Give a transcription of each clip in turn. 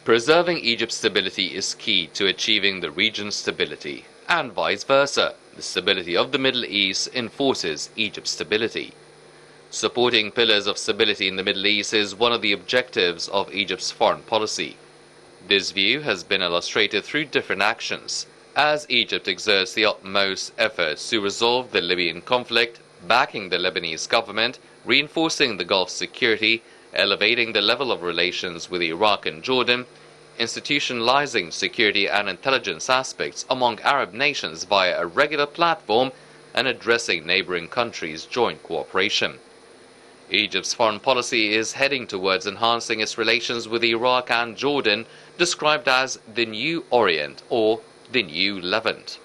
Preserving Egypt's stability is key to achieving the region's stability, and vice versa. The stability of the Middle East enforces Egypt's stability. Supporting pillars of stability in the Middle East is one of the objectives of Egypt's foreign policy. This view has been illustrated through different actions, as Egypt exerts the utmost efforts to resolve the Libyan conflict, backing the Lebanese government, reinforcing the Gulf's security, elevating the level of relations with Iraq and Jordan, institutionalizing security and intelligence aspects among Arab nations via a regular platform, and addressing neighboring countries' joint cooperation. Egypt's foreign policy is heading towards enhancing its relations with Iraq and Jordan, described as the New Orient or the New Levant.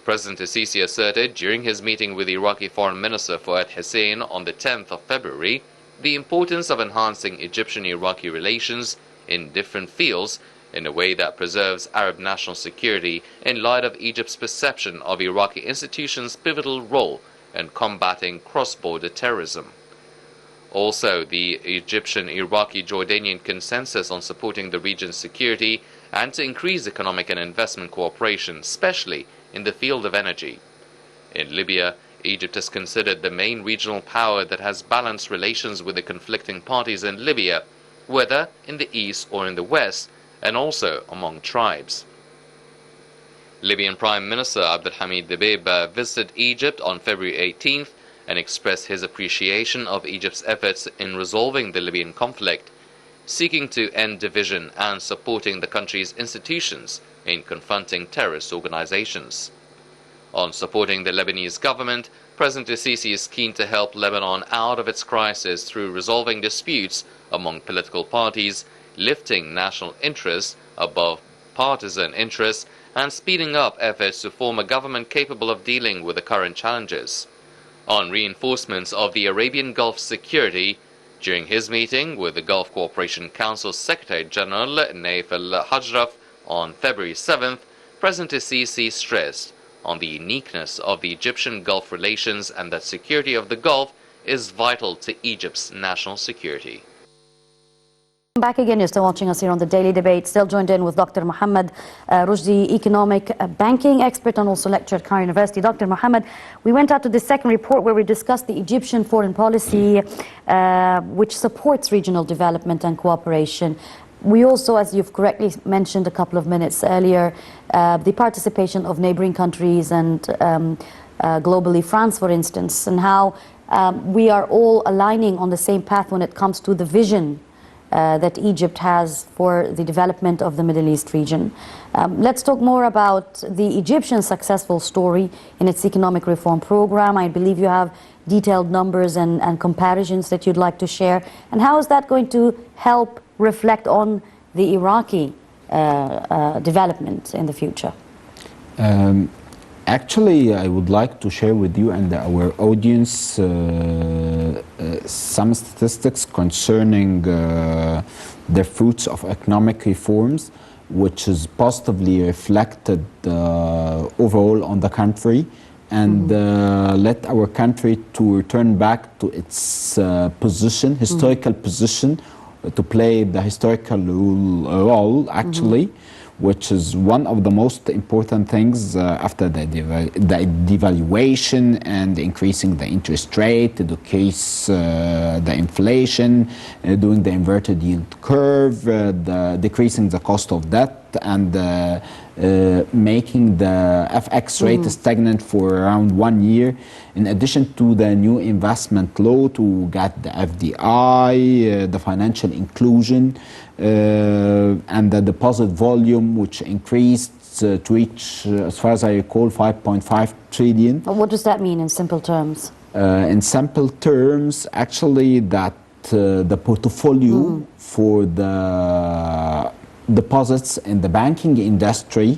President Sisi asserted during his meeting with Iraqi Foreign Minister Fouad Hussein on the 10th of February the importance of enhancing Egyptian-Iraqi relations in different fields in a way that preserves Arab national security in light of Egypt's perception of Iraqi institutions' pivotal role in combating cross-border terrorism. Also, the Egyptian-Iraqi-Jordanian consensus on supporting the region's security and to increase economic and investment cooperation, especially in the field of energy. In Libya, Egypt is considered the main regional power that has balanced relations with the conflicting parties in Libya, whether in the east or in the west, and also among tribes. Libyan Prime Minister Abdelhamid Dbeibeh visited Egypt on February 18th and expressed his appreciation of Egypt's efforts in resolving the Libyan conflict, seeking to end division and supporting the country's institutions in confronting terrorist organizations. On supporting the Lebanese government, President Sisi is keen to help Lebanon out of its crisis through resolving disputes among political parties, lifting national interests above partisan interests, and speeding up efforts to form a government capable of dealing with the current challenges. On reinforcements of the Arabian Gulf security, during his meeting with the Gulf Cooperation Council Secretary General Naif al-Hajraf on February 7th, President Sisi stressed on the uniqueness of the Egyptian Gulf relations and that security of the Gulf is vital to Egypt's national security. Back again, you're still watching us here on the Daily Debate, still joined in with Dr. Mohamed Roshdy, economic banking expert and also lecturer at Cairo University. Dr. Mohamed, we went out to the second report where we discussed the Egyptian foreign policy, which supports regional development and cooperation. We also, as you've correctly mentioned a couple of minutes earlier, the participation of neighboring countries and globally France, for instance, and how we are all aligning on the same path when it comes to the vision that Egypt has for the development of the Middle East region. Let's talk more about the Egyptian successful story in its economic reform program. I believe you have detailed numbers and comparisons that you'd like to share. And how is that going to help reflect on the Iraqi development in the future? Actually, I would like to share with you and our audience some statistics concerning the fruits of economic reforms, which is positively reflected overall on the country, and let our country to return back to its position, historical position, to play the historical role actually, which is one of the most important things after the devaluation and increasing the interest rate, to decrease the inflation, doing the inverted yield curve, decreasing the cost of debt, and making the FX rate stagnant for around 1 year, in addition to the new investment law to get the FDI, the financial inclusion, and the deposit volume, which increased to reach, as far as I recall, 5.5 trillion. What does that mean in simple terms? In simple terms, actually, that the portfolio for the deposits in the banking industry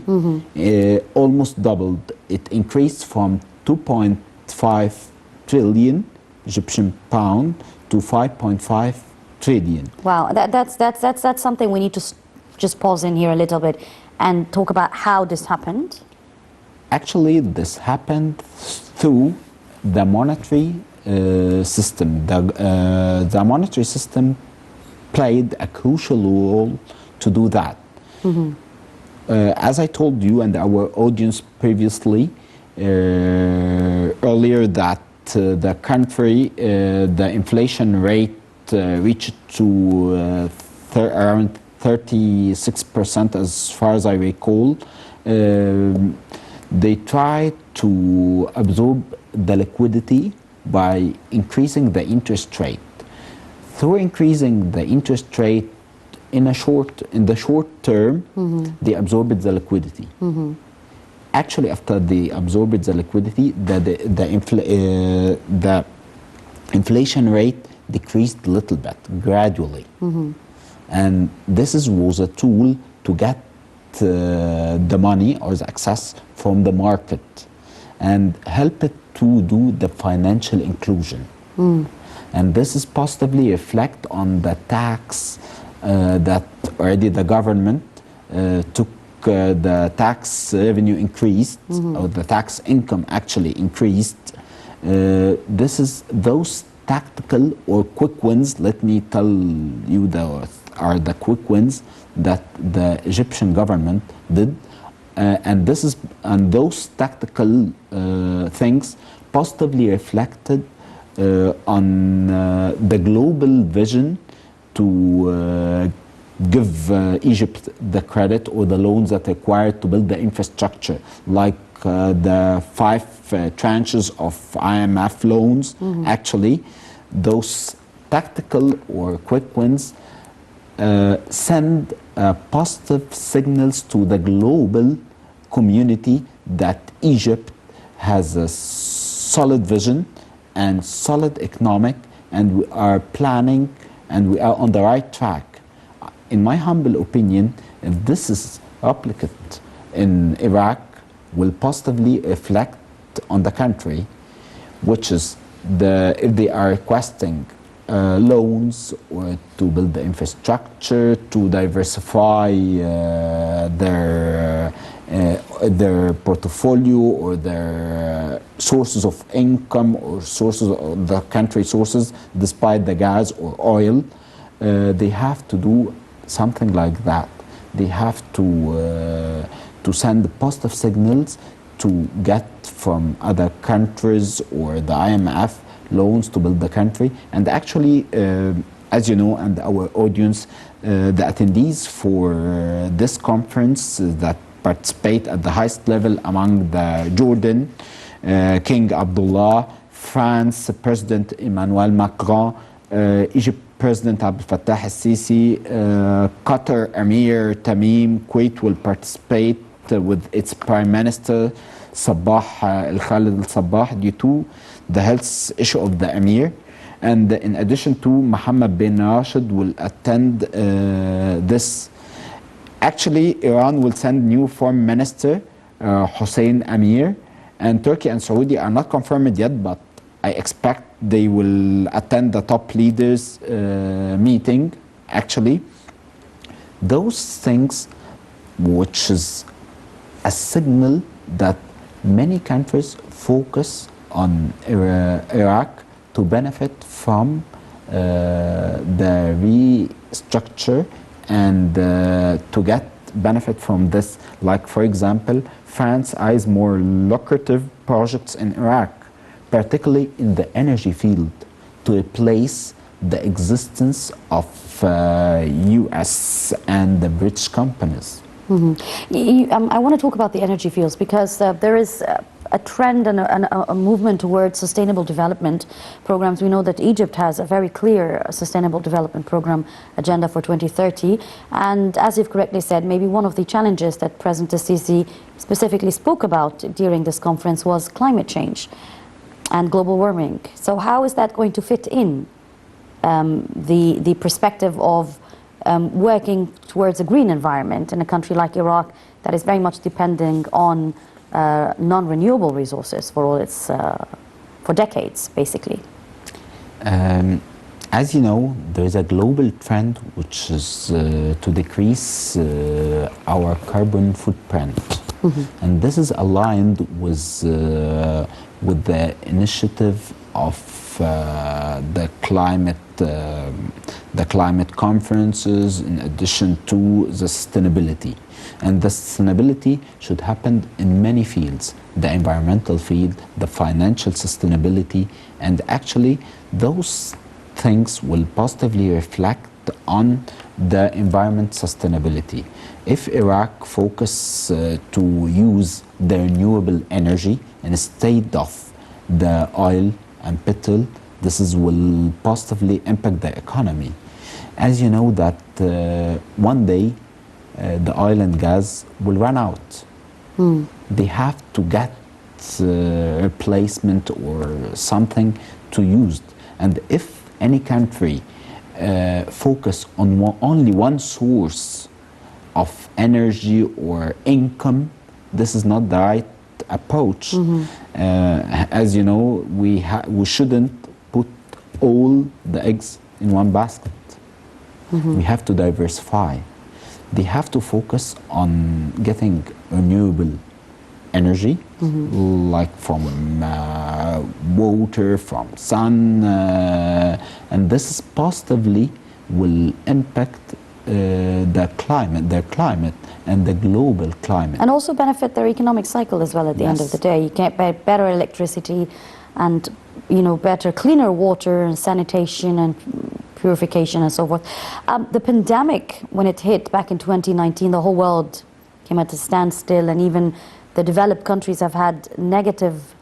almost doubled. It increased from 2.5 trillion Egyptian pound to 5.5 trillion. Wow, that's something we need to just pause in here a little bit and talk about how this happened. Actually, this happened through the monetary system. The monetary system played a crucial role to do that. As I told you and our audience previously, earlier, that the country, the inflation rate reached to around 36%, as far as I recall. They tried to absorb the liquidity by increasing the interest rate. Through increasing the interest rate in the short term, they absorbed the liquidity. Actually, after they absorbed the liquidity, the inflation rate decreased a little bit, gradually. And this was a tool to get the money or the access from the market and help it to do the financial inclusion. And this is positively reflect on the tax that already the government took. The tax revenue increased, or the tax income actually increased. This is those tactical or quick wins. Let me tell you, are the quick wins that the Egyptian government did, and those tactical things positively reflected on the global vision to give Egypt the credit or the loans that are required to build the infrastructure, like the 5 tranches of IMF loans. Actually, those tactical or quick wins send positive signals to the global community that Egypt has a solid vision and solid economic, and we are planning and we are on the right track. In my humble opinion, if this is replicated in Iraq, will positively reflect on the country, which is if they are requesting loans or to build the infrastructure, to diversify their portfolio or their sources of income or sources of the country sources, despite the gas or oil, they have to do something like that. They have to send positive signals to get from other countries or the IMF loans to build the country. And actually, as you know, and our audience, the attendees for this conference that participate at the highest level among the Jordan, King Abdullah, France, President Emmanuel Macron, Egypt President Abdel Fattah al-Sisi, Qatar Emir Tamim, Kuwait will participate with its Prime Minister Sabah Al-Khalid Al-Sabah due to the health issue of the Emir. And in addition to, Mohamed bin Rashid will attend this. Actually, Iran will send new Foreign Minister Hossein Amir, and Turkey and Saudi are not confirmed yet, but I expect they will attend the top leaders meeting. Actually, those things, which is a signal that many countries focus on Iraq to benefit from the restructure and to get benefit from this. Like, for example, France eyes more lucrative projects in Iraq, particularly in the energy field, to replace the existence of US and the British companies. I want to talk about the energy fields because there is a trend and a movement towards sustainable development programs. We know that Egypt has a very clear sustainable development program agenda for 2030. And as you've correctly said, maybe one of the challenges that President al-Sisi specifically spoke about during this conference was climate change and global warming. So how is that going to fit in the perspective of working towards a green environment in a country like Iraq that is very much depending on non-renewable resources for all its for decades, basically? As you know, there is a global trend which is to decrease our carbon footprint, and this is aligned with the initiative of the climate conferences, in addition to the sustainability. And the sustainability should happen in many fields: the environmental field, the financial sustainability, and actually those things will positively reflect on the environment sustainability. If Iraq focus to use the renewable energy instead of the oil and petrol, this will positively impact the economy. As you know that one day the oil and gas will run out. They have to get replacement or something to use. And if any country focus on only one source of energy or income, this is not the right approach. As you know, we shouldn't put all the eggs in one basket. We have to diversify. They have to focus on getting renewable energy, like from water, from sun, and this positively will impact their climate and the global climate. And also benefit their economic cycle as well at the end of the day. You get better electricity and, you know, better, cleaner water and sanitation and purification and so forth. The pandemic, when it hit back in 2019, the whole world came at a standstill, and even the developed countries have had negative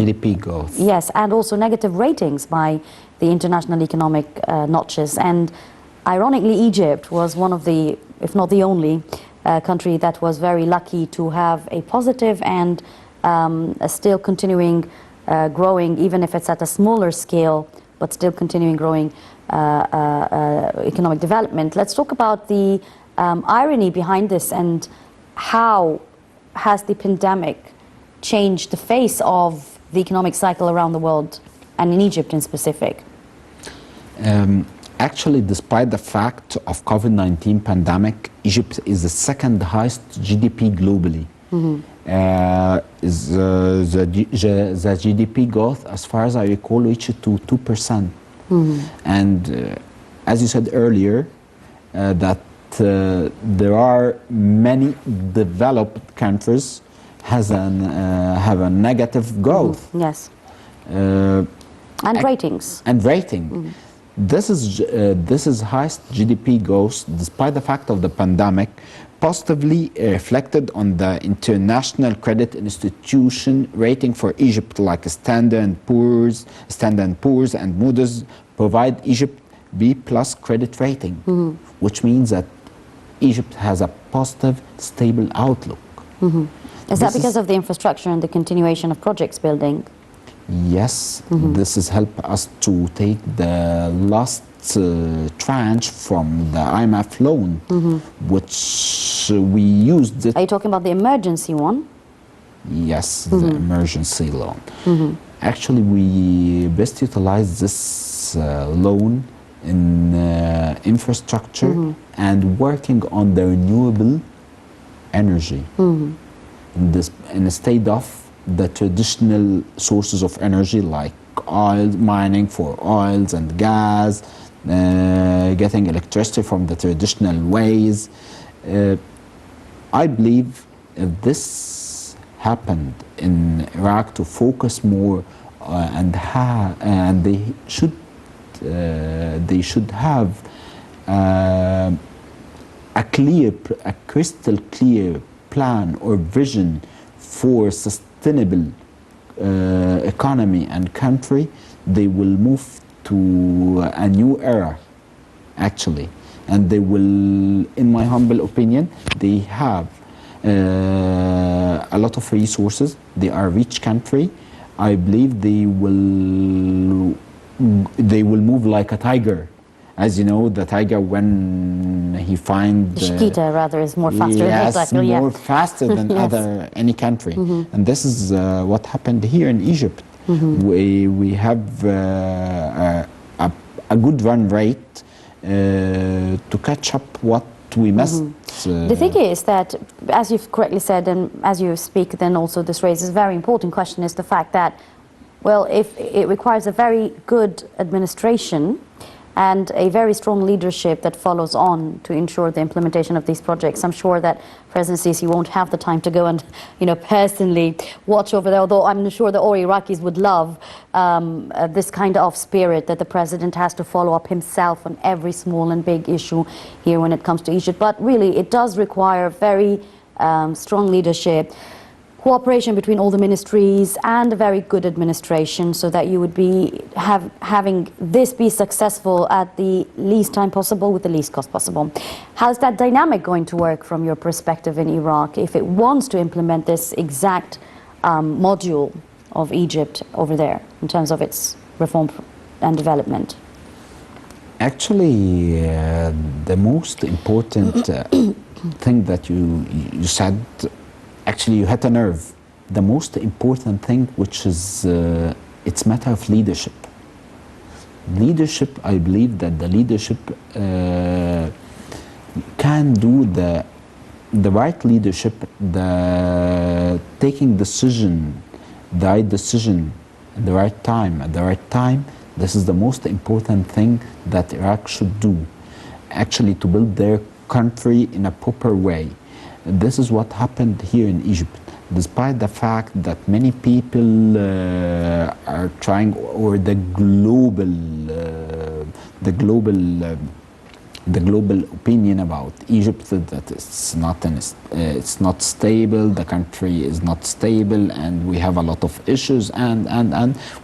GDP growth. Yes, and also negative ratings by the international economic notches. And ironically, Egypt was one of the, if not the only, country that was very lucky to have a positive and still continuing growing, even if it's at a smaller scale, but still continuing growing economic development. Let's talk about the irony behind this, and how has the pandemic changed the face of the economic cycle around the world, and in Egypt in specific? Actually, despite the fact of COVID-19 pandemic, Egypt is the second highest GDP globally. The GDP growth, as far as I recall, reached to 2%. And as you said earlier, that there are many developed countries have a negative growth. Yes. And ratings. And rating. This is highest GDP growth, despite the fact of the pandemic, positively reflected on the international credit institution rating for Egypt, like Standard & Poor's and Moody's provide Egypt B+ credit rating, which means that Egypt has a positive, stable outlook. Is that because of the infrastructure and the continuation of projects building? Yes, this has helped us to take the last tranche from the IMF loan, which we used. Are you talking about the emergency one? Yes, the emergency loan. Actually, we best utilize this loan in infrastructure and working on the renewable energy instead of the traditional sources of energy like oil, mining for oils and gas, getting electricity from the traditional ways. I believe if this happened in Iraq to focus more and they should have a crystal clear plan or vision for sustainable economy and country, they will move to a new era, actually. And they will, in my humble opinion, they have a lot of resources. They are a rich country. I believe they will move like a tiger. As you know, the tiger, when he finds... The cheetah, rather, is more faster. Yes, more faster than any country. And this is what happened here in Egypt. We have a good run rate to catch up what we must. The thing is that, as you've correctly said, and as you speak, then also this raises a very important question, is the fact that, well, if it requires a very good administration and a very strong leadership that follows on to ensure the implementation of these projects. I'm sure that President Sisi won't have the time to go and, personally watch over there, although I'm sure that all Iraqis would love this kind of spirit that the president has to follow up himself on every small and big issue here when it comes to Egypt. But really, it does require very strong leadership, cooperation between all the ministries, and a very good administration, so that you would be having this be successful at the least time possible with the least cost possible. How's that dynamic going to work from your perspective in Iraq if it wants to implement this exact module of Egypt over there in terms of its reform and development? Actually, the most important thing that you said, actually you hit a nerve. The most important thing, which is it's matter of leadership. Leadership, I believe that the leadership can do the right leadership, the taking decision, the right decision at the right time. At the right time, this is the most important thing that Iraq should do, actually, to build their country in a proper way. This is what happened here in Egypt. Despite the fact that many people are trying, or the global opinion about Egypt, that it's not stable, the country is not stable, and we have a lot of issues, and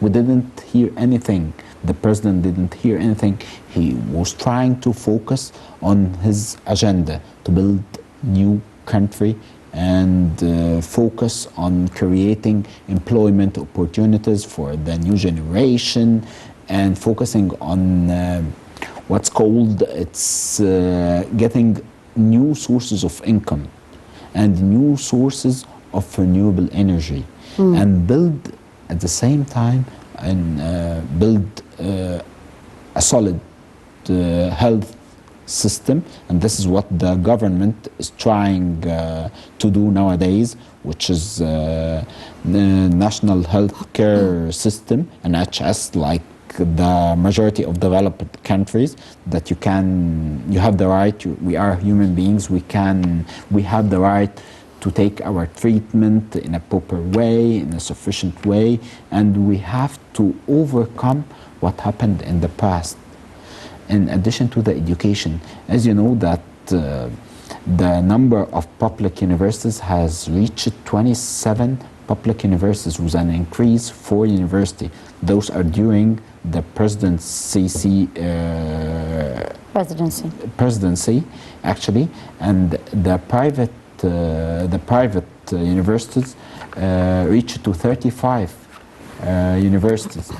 we didn't hear anything. The president didn't hear anything. He was trying to focus on his agenda to build new country and focus on creating employment opportunities for the new generation, and focusing on what's called, getting new sources of income and new sources of renewable energy, and build at the same time and build a solid health system. And this is what the government is trying to do nowadays, which is the National Health Care System, NHS, like the majority of developed countries, that you have the right, we are human beings, we have the right to take our treatment in a proper way, in a sufficient way, and we have to overcome what happened in the past. In addition to the education, as you know that the number of public universities has reached 27 public universities, with an increase for university. Those are during the President Sisi presidency, actually, and the private universities reached to 35 universities,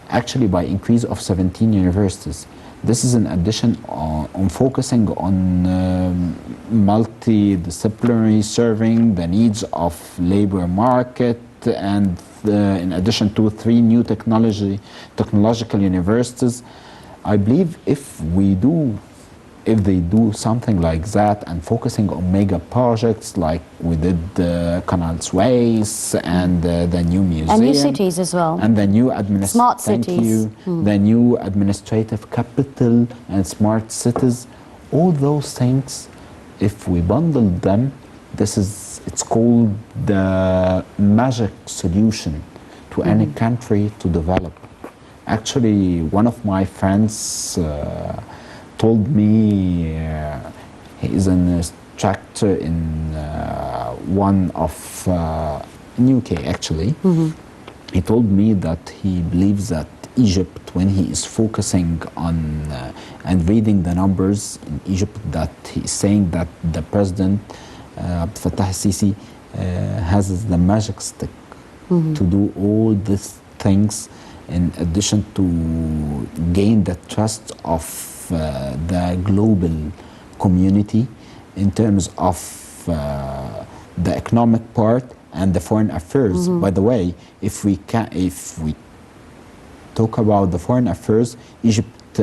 actually by increase of 17 universities. This is in addition on focusing on multidisciplinary, serving the needs of labor market, and in addition to 3 new technological universities. I believe if they do something like that, and focusing on mega projects like we did Canal Suez and the new museum, and new cities as well, and the new smart cities, the new administrative capital and smart cities, all those things, if we bundle them, it's called the magic solution to any country to develop. Actually, one of my friends told me, he is an instructor in one of in UK actually. He told me that he believes that Egypt, when he is focusing on and reading the numbers in Egypt, that he is saying that the president Abdel Fattah Sisi has the magic stick to do all these things, in addition to gain the trust of the global community in terms of the economic part and the foreign affairs. By the way, if we talk about the foreign affairs, Egypt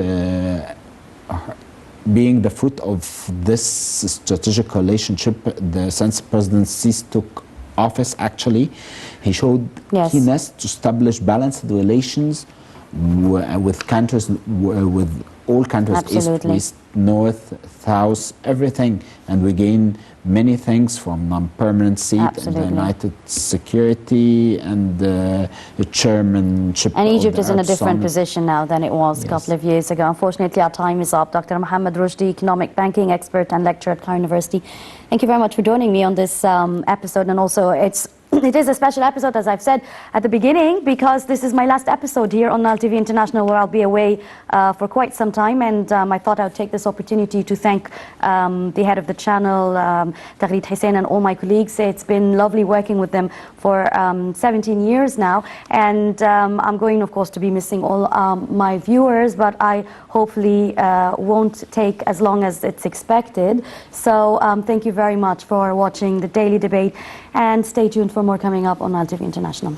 being the fruit of this strategic relationship, since President Sisi took office, actually, he showed keenness to establish balanced relations with countries, with all countries, Absolutely. east, west, north, south, everything. And we gain many things from non-permanent seat and the United Security and the chairmanship. And Egypt of the is in a Arab different Summit. position now than it was a couple of years ago. Unfortunately, our time is up. Dr. Mohamed Roshdy, economic banking expert and lecturer at Cairo University. Thank you very much for joining me on this episode. And also, it is a special episode, as I've said at the beginning, because this is my last episode here on Nile TV International, where I'll be away for quite some time. And I thought I would take this opportunity to thank the head of the channel, Taghreed Hussein, and all my colleagues. It's been lovely working with them for 17 years now. And I'm going, of course, to be missing all my viewers, but I hopefully won't take as long as it's expected. So thank you very much for watching the Daily Debate, and stay tuned for more coming up on Nile TV International.